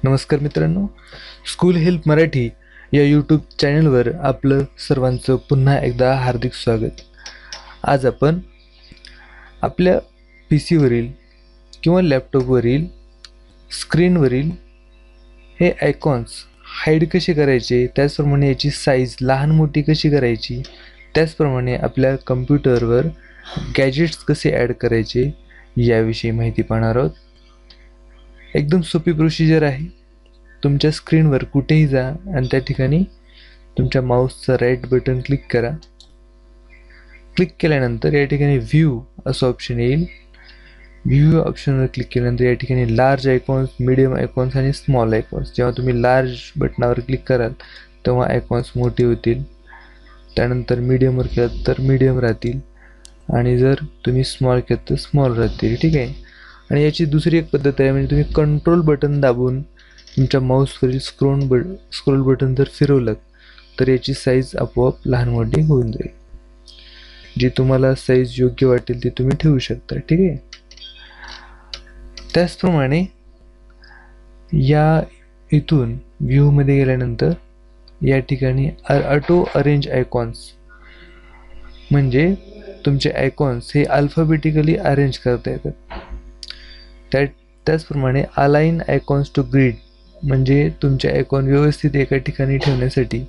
नमस्कार मित्रांनो, school help Marathi या यूट्यूब चॅनलवर आपलं सर्वांचं पुन्हा एकदा हार्दिक स्वागत। आज आपण आपल्या पीसीवरील किंवा लॅपटॉपवरील स्क्रीनवरील हे आयकॉन्स हाईड कसे करायचे, त्याचप्रमाणे याची साईज लहान मोठी कशी करायची, त्याचप्रमाणे आपल्या कम्प्युटरवर गॅजेट्स कसे ॲड करायचे याविषयी माहिती पाहणार आहोत। एकदम सोपी प्रोसिजर आहे। तुमच्या स्क्रीनवर कुठेही जा आणि त्या ठिकाणी तुमच्या माऊसचं राईट बटन क्लिक करा। क्लिक केल्यानंतर या ठिकाणी व्ह्यू असं ऑप्शन येईल। व्ह्यू ऑप्शनवर क्लिक केल्यानंतर या ठिकाणी लार्ज आयकॉन्स, मीडियम आयकॉन्स आणि स्मॉल आयकॉन्स, जेव्हा तुम्ही लार्ज बटनावर क्लिक कराल तेव्हा आयकॉन्स मोठे होतील, त्यानंतर मीडियमवर केलात तर मीडियम राहतील आणि जर तुम्ही स्मॉल केलात तर स्मॉल राहतील। ठीक आहे। आणि याची दुसरी एक पद्धत आहे, म्हणजे तुम्ही कंट्रोल बटन दाबून तुमच्या माऊसवरील स्क्रोल बटन जर फिरवलं तर याची साईज आपोआप लहान मोठी होऊन जाईल। जी तुम्हाला साईज योग्य वाटेल ती तुम्ही ठेवू शकता। ठीक आहे। त्याचप्रमाणे या इथून व्ह्यूमध्ये गेल्यानंतर या ठिकाणी ऑटो अरेंज आयकॉन्स, म्हणजे तुमचे आयकॉन्स हे अल्फाबेटिकली अरेंज करता येतात। त्याचप्रमाणे अलाइन आयकॉन्स टू ग्रिड, म्हणजे तुमचे आयकॉन व्यवस्थित एका ठिकाणी ठेवण्यासाठी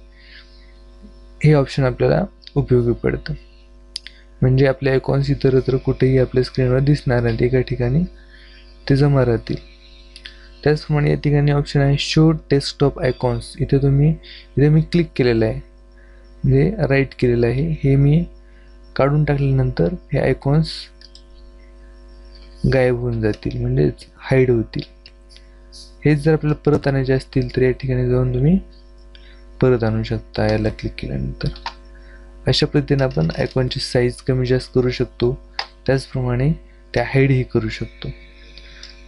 हे ऑप्शन आपल्याला उपयोगी पडतं। म्हणजे आपले आयकॉन्स इतरत्र कुठेही आपल्या स्क्रीनवर दिसणार नाहीत, एका ठिकाणी ते जमा राहतील। त्याचप्रमाणे या ठिकाणी ऑप्शन आहे शो डेस्कटॉप आयकॉन्स। इथे मी क्लिक केलेलं आहे, म्हणजे राईट केलेलं आहे, हे मी काढून टाकल्यानंतर हे आयकॉन्स गायब होऊन जातील, म्हणजेच हाईड होतील। हेच जर आपल्याला परत आणायचे असतील तर या ठिकाणी जाऊन तुम्ही परत आणू शकता याला क्लिक केल्यानंतर। अशा पद्धतीने आपण आयकॉनची साईज कमी जास्त करू शकतो, त्याचप्रमाणे त्या हाईडही करू शकतो।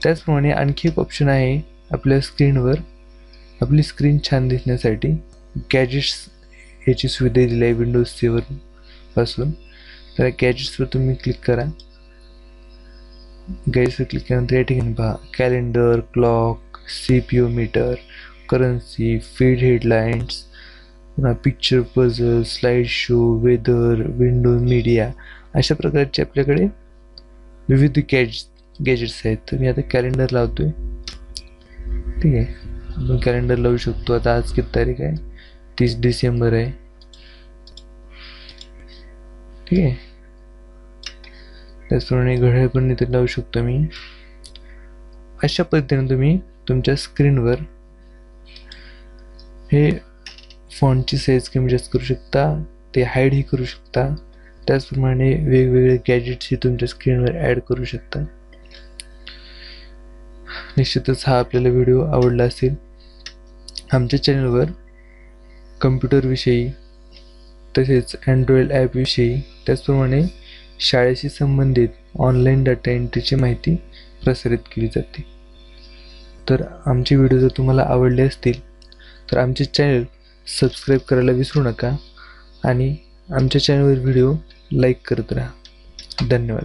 त्याचप्रमाणे आणखी एक ऑप्शन आहे आपल्या स्क्रीनवर, आपली स्क्रीन छान दिसण्यासाठी गॅजेट्स याची सुविधा दिली आहे विंडोज 7 पासून। तर गॅजेट्सवर तुम्ही क्लिक करा। गॅजेट्सवर क्लिक केल्यानंतर या ठिकाणी पहा calendar, clock, CPU meter, currency, feed headlines, picture puzzle, slide show, weather, window media, अशा प्रकारचे आपल्याकडे विविध गॅजेट्स आहेत। तर मी आता कॅलेंडर लावतोय। ठीक आहे, आपण कॅलेंडर लावू शकतो। आता आज किती तारीख आहे? 30 डिसेंबर आहे। ठीक आहे। त्याचप्रमाणे घड्याळ पण इथे लावू शकतो मी। अशा पद्धतीने तुम्ही तुमच्या स्क्रीनवर हे फॉन्टची साईज कमी जास्त करू शकता, ते हाईडही करू शकता, त्याचप्रमाणे वेगवेगळे गॅजेट्सही तुमच्या स्क्रीनवर ॲड करू शकता। निश्चितच हा आपल्याला व्हिडिओ आवडला असेल। आमच्या चॅनलवर कम्प्युटरविषयी, तसेच अँड्रॉइड ॲपविषयी, त्याचप्रमाणे शाळेशी संबंधित ऑनलाईन डाटा एंट्रीची माहिती प्रसारित केली जाते। तर आमचे व्हिडिओ जर तुम्हाला आवडले असतील तर आमचे चॅनल सबस्क्राईब करायला विसरू नका आणि आमच्या चॅनलवर व्हिडिओ लाईक करत राहा। धन्यवाद।